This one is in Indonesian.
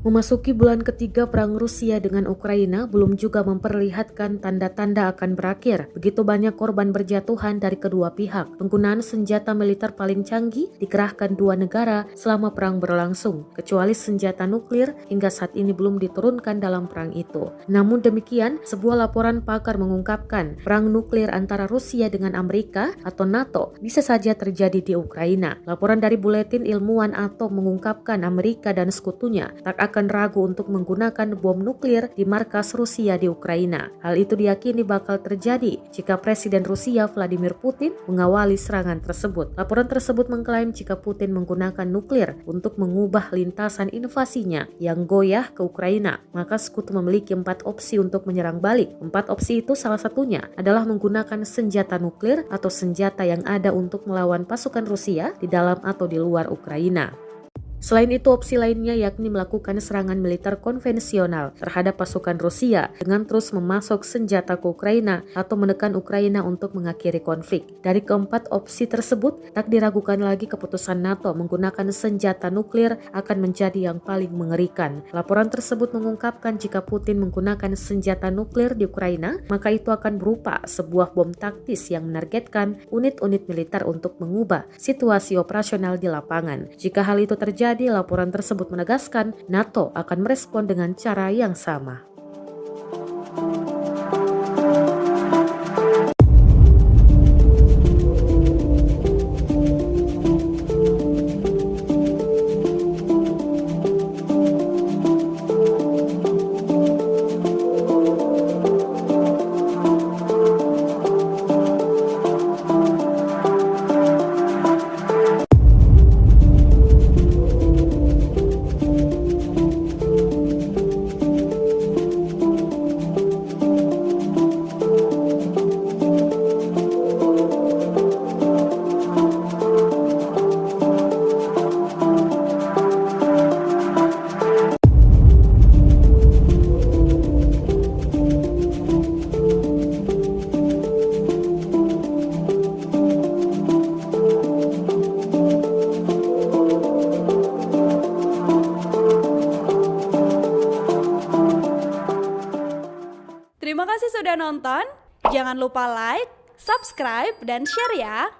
Memasuki bulan ketiga perang Rusia dengan Ukraina belum juga memperlihatkan tanda-tanda akan berakhir. Begitu banyak korban berjatuhan dari kedua pihak. Penggunaan senjata militer paling canggih dikerahkan dua negara selama perang berlangsung, kecuali senjata nuklir hingga saat ini belum diturunkan dalam perang itu. Namun demikian, sebuah laporan pakar mengungkapkan perang nuklir antara Rusia dengan Amerika atau NATO bisa saja terjadi di Ukraina. Laporan dari Buletin Ilmuwan Atom mengungkapkan Amerika dan sekutunya tak akan ragu untuk menggunakan bom nuklir di markas Rusia di Ukraina. Hal itu diyakini bakal terjadi jika Presiden Rusia Vladimir Putin mengawali serangan tersebut. Laporan tersebut mengklaim jika Putin menggunakan nuklir untuk mengubah lintasan invasinya yang goyah ke Ukraina, maka sekutu memiliki 4 opsi untuk menyerang balik. 4 opsi itu salah satunya adalah menggunakan senjata nuklir atau senjata yang ada untuk melawan pasukan Rusia di dalam atau di luar Ukraina. Selain itu, opsi lainnya yakni melakukan serangan militer konvensional terhadap pasukan Rusia dengan terus memasok senjata ke Ukraina atau menekan Ukraina untuk mengakhiri konflik. Dari keempat opsi tersebut, tak diragukan lagi keputusan NATO menggunakan senjata nuklir akan menjadi yang paling mengerikan. Laporan tersebut mengungkapkan jika Putin menggunakan senjata nuklir di Ukraina, maka itu akan berupa sebuah bom taktis yang menargetkan unit-unit militer untuk mengubah situasi operasional di lapangan. Jika hal itu terjadi, laporan tersebut menegaskan NATO akan merespon dengan cara yang sama. Terima kasih sudah nonton. Jangan lupa like, subscribe, dan share ya.